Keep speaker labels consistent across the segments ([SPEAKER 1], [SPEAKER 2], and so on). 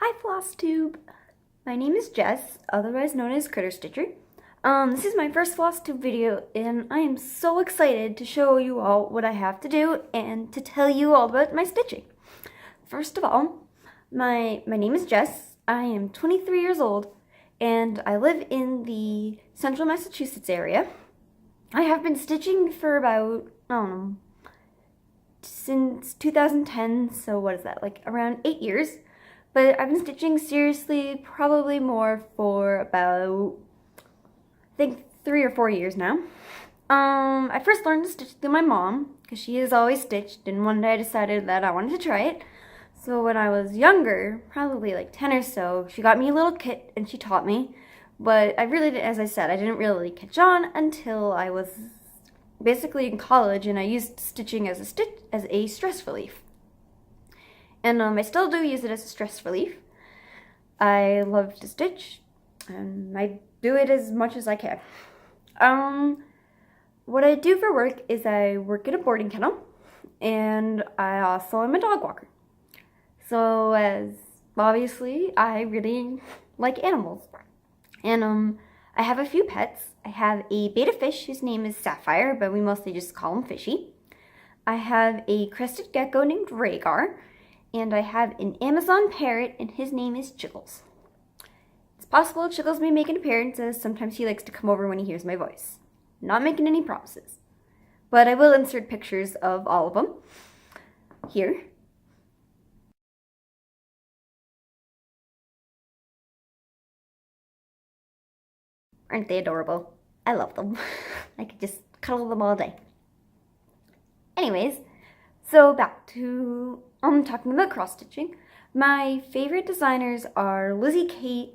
[SPEAKER 1] Hi Flosstube! My name is Jess, otherwise known as Critter Stitcher. This is my first Flosstube video, and I am so excited to show you all what I have to do and to tell you all about my stitching. First of all, my name is Jess. I am 23 years old, and I live in the central Massachusetts area. I have been stitching for about, I don't know, since 2010, so what is that, like around 8 years. But I've been stitching seriously probably more for about, I think, 3 or 4 years now. I first learned to stitch through my mom, because she has always stitched, and one day I decided that I wanted to try it. So when I was younger, probably like 10 or so, she got me a little kit and she taught me. But I really, as I said, I didn't really catch on until I was basically in college, and I used stitching as a stress relief. And I still do use it as a stress relief. I love to stitch, and I do it as much as I can. What I do for work is I work at a boarding kennel, and I also am a dog walker. So as obviously, I really like animals. And I have a few pets. I have a betta fish whose name is Sapphire, but we mostly just call him Fishy. I have a crested gecko named Rhaegar. And I have an Amazon parrot, and his name is Chickles. It's possible Chickles may make an appearance, as sometimes he likes to come over when he hears my voice. Not making any promises. But I will insert pictures of all of them here. Aren't they adorable? I love them. I could just cuddle them all day. Anyways, so back to talking about cross stitching. My favorite designers are Lizzie Kate,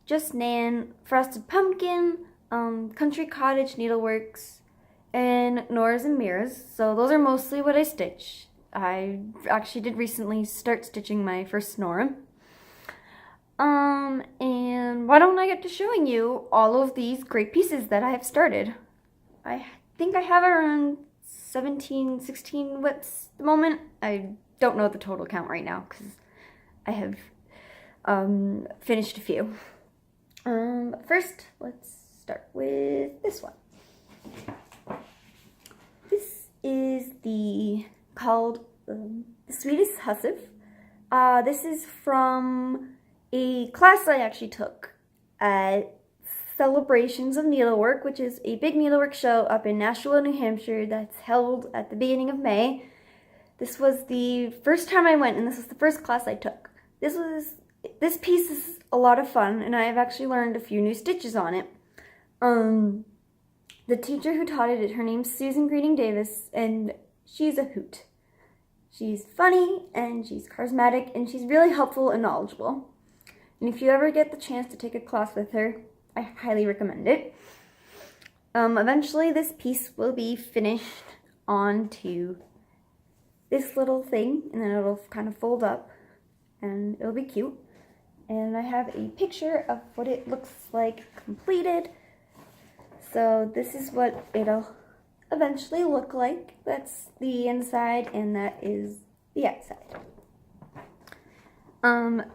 [SPEAKER 1] Just Nan, Frosted Pumpkin, Country Cottage Needleworks, and Nora's and Mira's. So those are mostly what I stitch. I actually did recently start stitching my first Nora. And why don't I get to showing you all of these great pieces that I have started. I think I have around 17, 16 whips at the moment. I don't know the total count right now because I have finished a few. First, let's start with this one. This is called the Sweetest Hussif. This is from a class I actually took at Celebrations of Needlework, which is a big needlework show up in Nashua, New Hampshire that's held at the beginning of May. This was the first time I went, and this was the first class I took. This piece is a lot of fun, and I have actually learned a few new stitches on it. The teacher who taught it, her name's Susan Greening Davis, and she's a hoot. She's funny, and she's charismatic, and she's really helpful and knowledgeable. And if you ever get the chance to take a class with her, I highly recommend it. Eventually this piece will be finished onto this little thing, and then it'll kind of fold up, and it'll be cute. And I have a picture of what it looks like completed. So this is what it'll eventually look like. That's the inside, and that is the outside.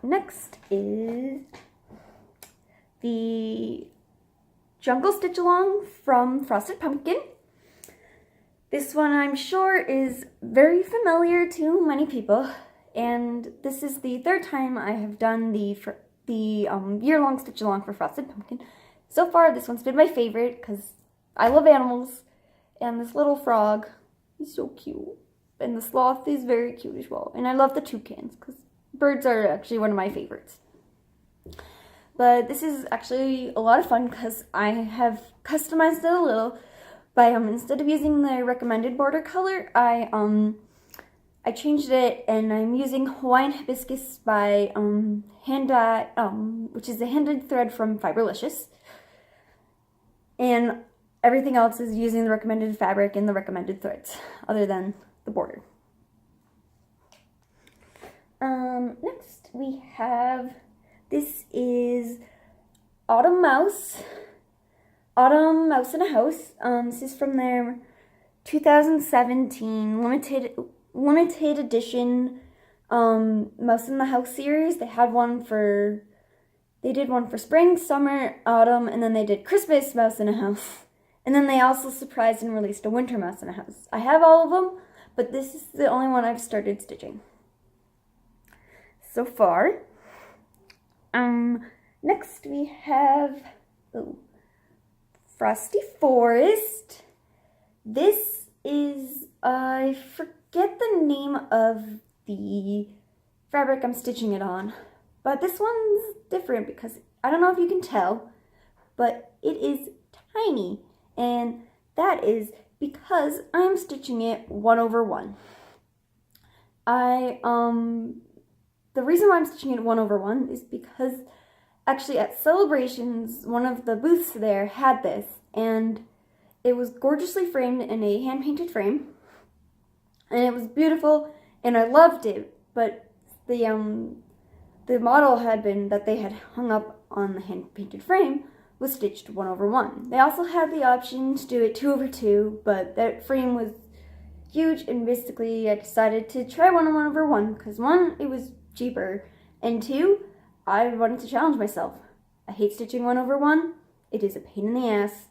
[SPEAKER 1] Next is the Jungle Stitch Along from Frosted Pumpkin. This one I'm sure is very familiar to many people, and this is the third time I have done the year-long stitch along for Frosted Pumpkin. So far, this one's been my favorite because I love animals, and this little frog is so cute, and the sloth is very cute as well, and I love the toucans because birds are actually one of my favorites. But this is actually a lot of fun because I have customized it a little by instead of using the recommended border color, I changed it, and I'm using Hawaiian Hibiscus by which is a hand-dyed thread from Fiberlicious, and everything else is using the recommended fabric and the recommended threads, other than the border. Next we have, this is Autumn Mouse in a House. This is from their 2017 limited edition Mouse in the House series. They did one for spring, summer, autumn, and then they did Christmas Mouse in a House. And then they also surprised and released a winter Mouse in a House. I have all of them, but this is the only one I've started stitching so far. Next we have Frosty Forest. This is, I forget the name of the fabric I'm stitching it on, but this one's different because I don't know if you can tell, but it is tiny, and that is because I'm stitching it 1/1. The reason why I'm stitching it 1/1 is because actually at Celebrations, one of the booths there had this, and it was gorgeously framed in a hand-painted frame, and it was beautiful, and I loved it, but the model that they had hung up on the hand-painted frame was stitched 1/1. They also had the option to do it 2/2, but that frame was huge, and basically I decided to try 1/1 because one, it was cheaper, and two, I wanted to challenge myself. I hate stitching 1/1. It is a pain in the ass,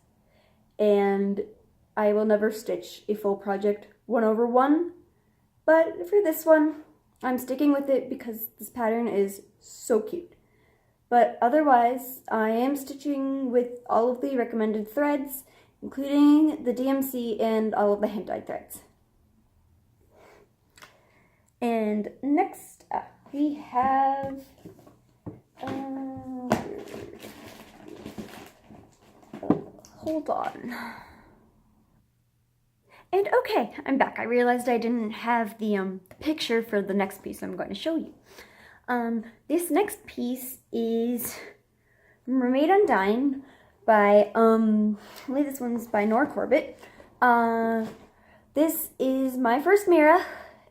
[SPEAKER 1] and I will never stitch a full project 1/1. But for this one, I'm sticking with it because this pattern is so cute. But otherwise, I am stitching with all of the recommended threads, including the DMC and all of the hand-dyed threads. And next up, we have hold on. And okay, I'm back. I realized I didn't have the picture for the next piece I'm going to show you. This next piece is Mermaid Undying by, I believe this one's by Nora Corbett. This is my first Mira,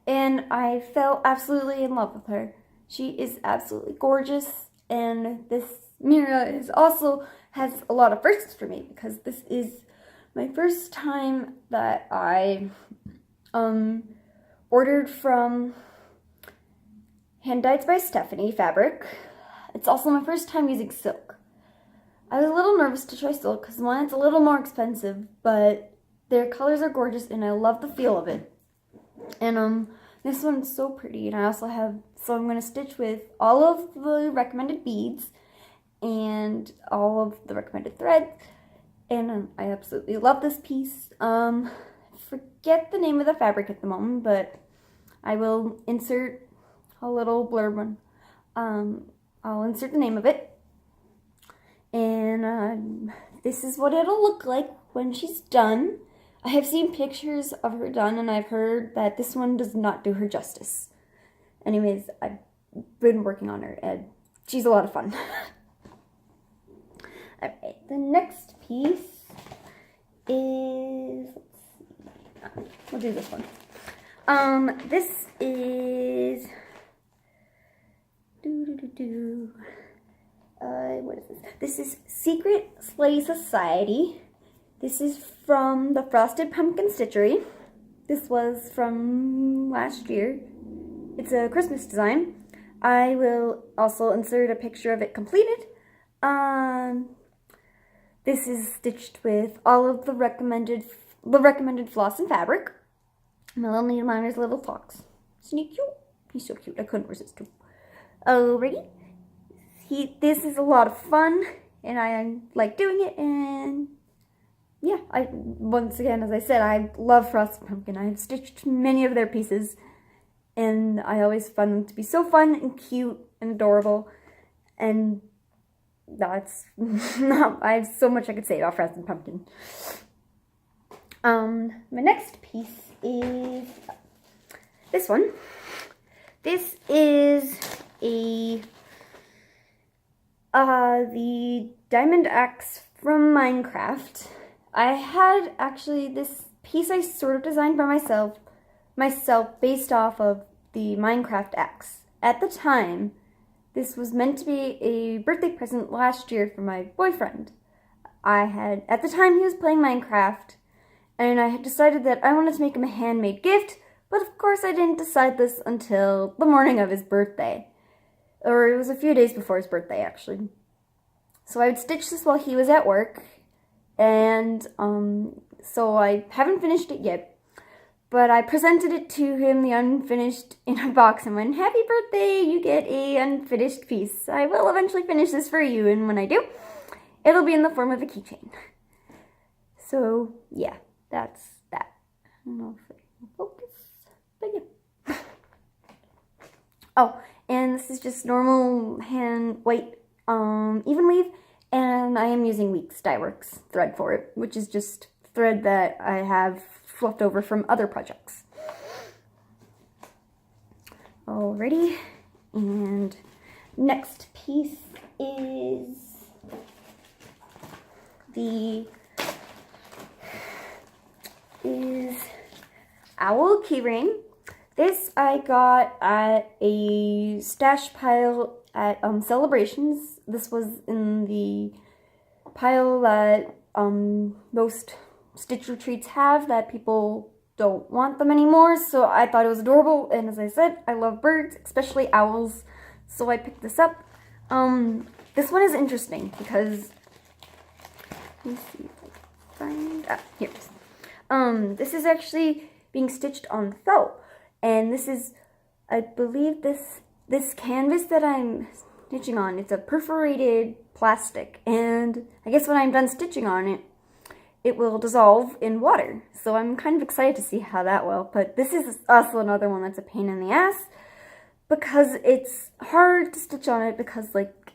[SPEAKER 1] and I fell absolutely in love with her. She is absolutely gorgeous, and this Mira has a lot of firsts for me because this is my first time that I ordered from Hand Dyeds by Stephanie fabric. It's also my first time using silk. I was a little nervous to try silk because one, it's a little more expensive, but their colors are gorgeous and I love the feel of it. And this one's so pretty, and I also so I'm going to stitch with all of the recommended beads and all of the recommended threads, and I absolutely love this piece. Forget the name of the fabric at the moment, but I will insert a little blurb one. I'll insert the name of it, and this is what it'll look like when she's done. I have seen pictures of her done, and I've heard that this one does not do her justice. Anyways, I've been working on her, and she's a lot of fun. Alright, the next piece is, we'll do this one. This is, what is this? This is Secret Sleigh Society. This is from the Frosted Pumpkin Stitchery. This was from last year. It's a Christmas design. I will also insert a picture of it completed. This is stitched with all of the recommended floss and fabric. My little needle miner's little fox. Isn't he cute? He's so cute. I couldn't resist him. Alrighty. This is a lot of fun, and I like doing it, and yeah, once again, as I said, I love Frosted Pumpkin. I've stitched many of their pieces, and I always find them to be so fun and cute and adorable, and that's I have so much I could say about Frosted Pumpkin. My next piece is this one. This is the Diamond Axe from Minecraft. I had actually this piece I sort of designed by myself based off of the Minecraft axe. At the time, this was meant to be a birthday present last year for my boyfriend. At the time he was playing Minecraft, and I had decided that I wanted to make him a handmade gift But of course I didn't decide this until the morning of his birthday. Or it was a few days before his birthday, actually. So I would stitch this while he was at work, and so I haven't finished it yet. But I presented it to him, the unfinished, in a box, and went, "Happy birthday, you get a unfinished piece. I will eventually finish this for you, and when I do, it'll be in the form of a keychain." So, yeah, that's that. I don't know if it will focus, but yeah. Oh, and this is just normal hand white even weave, and I am using Weeks Dye Works thread for it, which is just thread that I have fluffed over from other projects. Alrighty, and next piece is owl keyring. This I got at a stash pile at Celebrations. This was in the pile that most stitch retreats have, that people don't want them anymore, so I thought it was adorable, and as I said, I love birds, especially owls, so I picked this up. This one is interesting because, let me see if I can find, here it is. This is actually being stitched on felt, and this is, I believe this canvas that I'm stitching on, it's a perforated plastic, and I guess when I'm done stitching on it, it will dissolve in water. So I'm kind of excited to see how that will. But this is also another one that's a pain in the ass, because it's hard to stitch on it, because like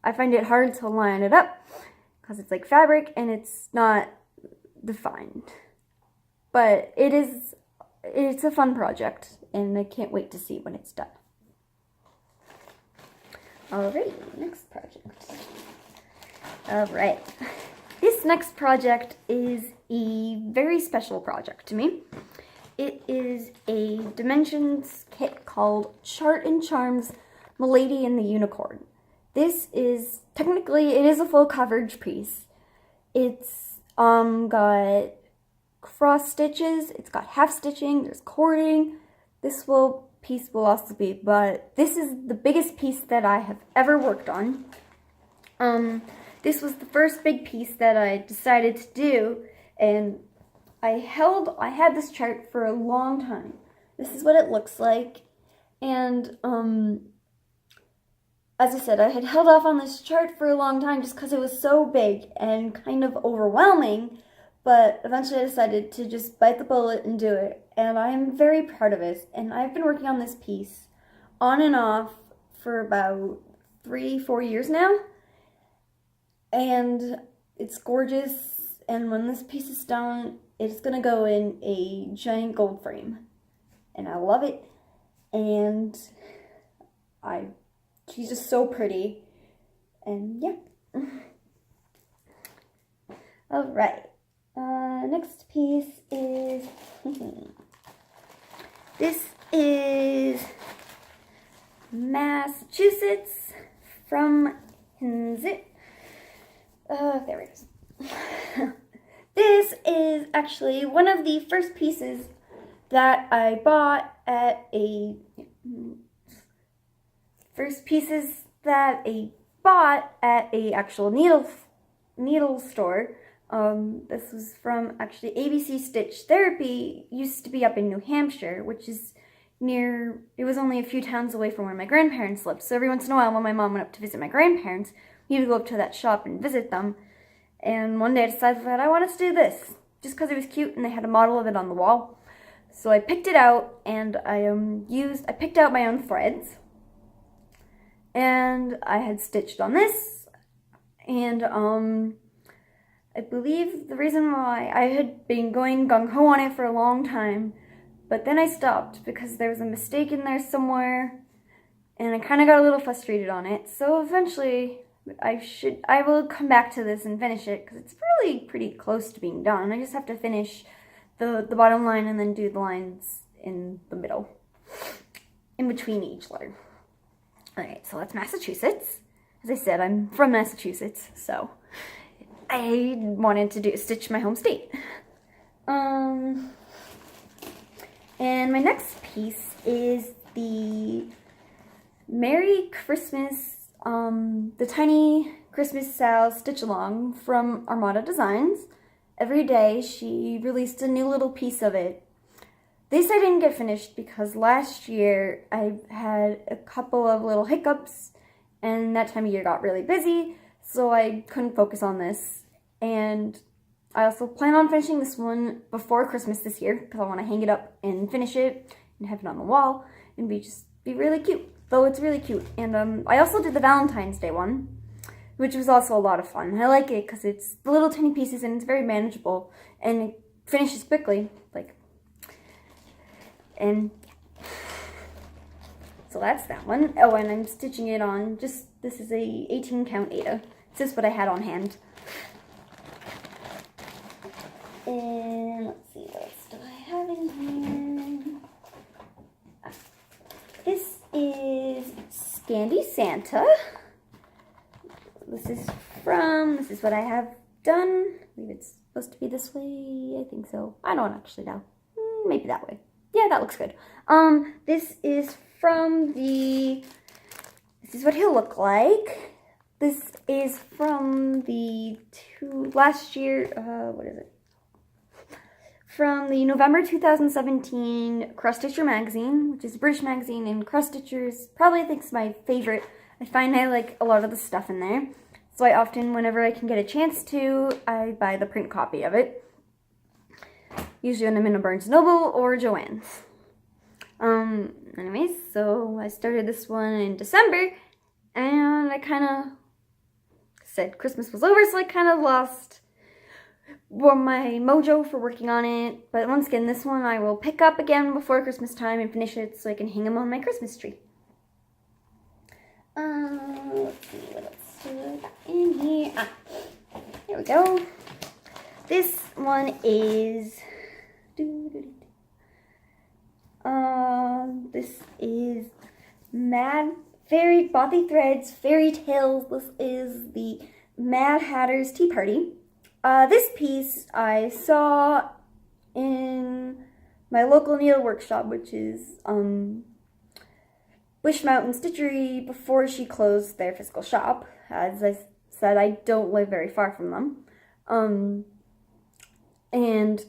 [SPEAKER 1] I find it hard to line it up because it's like fabric and it's not defined. But it's a fun project, and I can't wait to see when it's done. Alrighty, next project. Alright. This next project is a very special project to me. It is a Dimensions kit called Chart and Charms Milady and the Unicorn. This is, technically, it is a full coverage piece. It's got cross stitches, it's got half stitching, there's cording. This piece will also be, but this is the biggest piece that I have ever worked on. This was the first big piece that I decided to do, and I had this chart for a long time. This is what it looks like, and as I said, I had held off on this chart for a long time just because it was so big and kind of overwhelming, but eventually I decided to just bite the bullet and do it, and I am very proud of it. And I've been working on this piece on and off for about 3-4 years now, and it's gorgeous, and when this piece is done, it's gonna go in a giant gold frame, and I love it, and she's just so pretty, and yeah. Alright, next piece is, this is Massachusetts from Hinzit. There it is. This is actually one of the first pieces that I bought at a actual needle store. This was from actually ABC Stitch Therapy. Used to be up in New Hampshire, which is it was only a few towns away from where my grandparents lived. So every once in a while when my mom went up to visit my grandparents, we would go up to that shop and visit them. And one day I decided that I wanted to do this, just because it was cute and they had a model of it on the wall. So I picked it out, and I picked out my own threads, and I had stitched on this, and I believe the reason why I had been going gung-ho on it for a long time, but then I stopped because there was a mistake in there somewhere, and I kind of got a little frustrated on it. So eventually I will come back to this and finish it, because it's really pretty close to being done. I just have to finish the bottom line and then do the lines in the middle, in between each letter. Alright, so that's Massachusetts. As I said, I'm from Massachusetts, so I wanted to stitch my home state. And my next piece is the Merry Christmas, the tiny Christmas Sal stitch along from Armada Designs. Every day she released a new little piece of it. This I didn't get finished because last year I had a couple of little hiccups and that time of year got really busy, so I couldn't focus on this. And I also plan on finishing this one before Christmas this year because I want to hang it up and finish it and have it on the wall and be really cute. Though it's really cute. And I also did the Valentine's Day one, which was also a lot of fun. I like it because it's the little tiny pieces and it's very manageable and it finishes quickly. So that's that one. Oh, and I'm stitching it on this is a 18 count Aida. This is what I had on hand. And let's see, what else do I have in here? This is Scandy Santa. This is what I have done. I believe it's supposed to be this way. I think so. I don't actually know. Maybe that way. Yeah, that looks good. This is what he'll look like. This is from the last year, what is it? From the November 2017 Cross Stitcher magazine, which is a British magazine, and Cross Stitchers probably I think is my favorite. I find I like a lot of the stuff in there. So I often, whenever I can get a chance to, I buy the print copy of it. Usually when I'm in a Barnes & Noble or Joann's. Anyways, so I started this one in December, and I kind of said Christmas was over, so I kind of lost my mojo for working on it. But once again, this one I will pick up again before Christmas time and finish it so I can hang them on my Christmas tree. Let's see, what else do I got in here? Here we go. This one is... this is Mad Fairy Bothy Threads Fairy Tales. This is the Mad Hatter's Tea Party. This piece I saw in my local needle workshop, which is Bush Mountain Stitchery, before she closed their physical shop. As I said, I don't live very far from them. And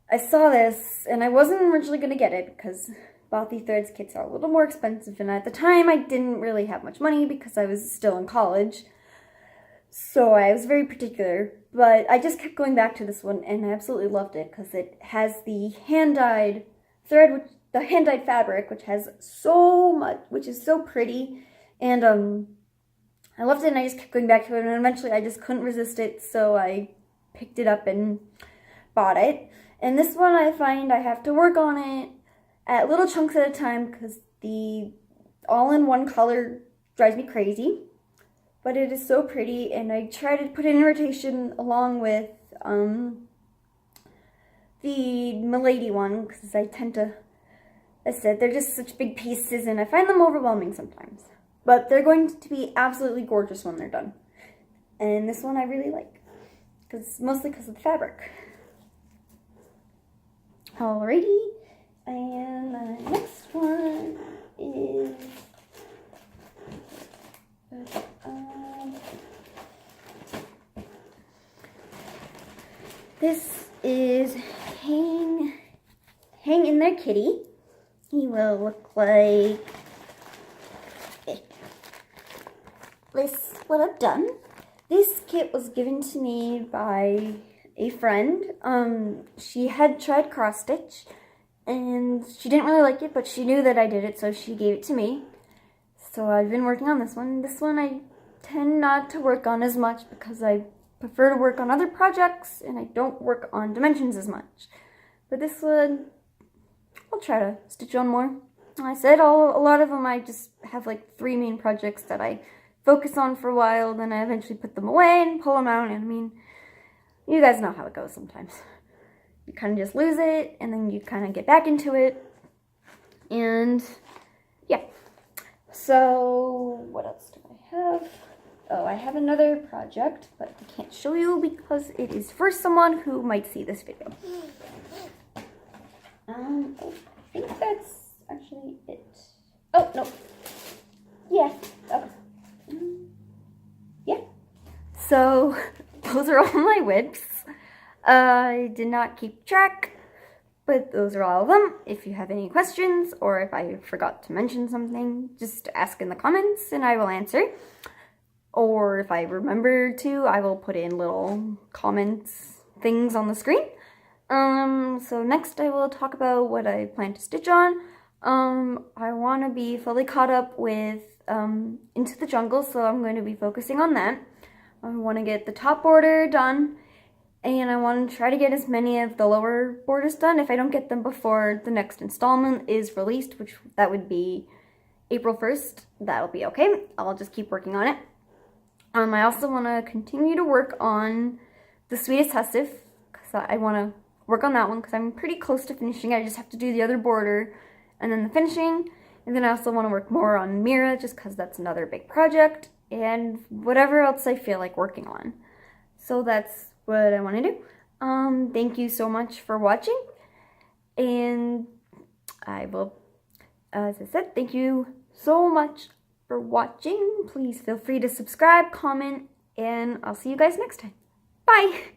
[SPEAKER 1] I saw this, and I wasn't originally going to get it because Bothy Threads kits are a little more expensive, and at the time I didn't really have much money because I was still in college. So I was very particular, but I just kept going back to this one, and I absolutely loved it because it has the hand-dyed thread, the hand-dyed fabric, which has so much, which is so pretty, and I loved it, and I just kept going back to it, and eventually I just couldn't resist it, so I picked it up and bought it. And this one I find I have to work on it at little chunks at a time because the all-in-one color drives me crazy. But it is so pretty, and I try to put it in rotation along with the Milady one because I tend to, as I said, they're just such big pieces and I find them overwhelming sometimes. But they're going to be absolutely gorgeous when they're done. And this one I really like, mostly because of the fabric. Alrighty, and the next one is this is Hang in There Kitty. He will look like this. What I've done. This kit was given to me by a friend. She had tried cross stitch and she didn't really like it, but she knew that I did it, so she gave it to me. So I've been working on this one. This one I tend not to work on as much because I prefer to work on other projects and I don't work on dimensions as much. But this one, I'll try to stitch on more. I said a lot of them I just have like 3 main projects that I focus on for a while, then I eventually put them away and pull them out, and I mean, you guys know how it goes sometimes. You kind of just lose it, and then you kind of get back into it. And, yeah. So, what else do I have? Oh, I have another project, but I can't show you because it is for someone who might see this video. Oh, So those are all my whips. I did not keep track, but those are all of them. If you have any questions or if I forgot to mention something, just ask in the comments and I will answer. Or if I remember to, I will put in little comments things on the screen. So next I will talk about what I plan to stitch on. I want to be fully caught up with Into the Jungle, so I'm going to be focusing on that. I want to get the top border done, and I want to try to get as many of the lower borders done. If I don't get them before the next installment is released, which that would be April 1st, that'll be okay. I'll just keep working on it. I also want to continue to work on the Sweetest Hustif, because I want to work on that one because I'm pretty close to finishing. I just have to do the other border and then the finishing. And then I also want to work more on Mira, just because that's another big project, and whatever else I feel like working on. So that's what I want to do. Thank you so much for watching, and I will, as I said, thank you so much for watching. Please feel free to subscribe, comment, and I'll see you guys next time. Bye!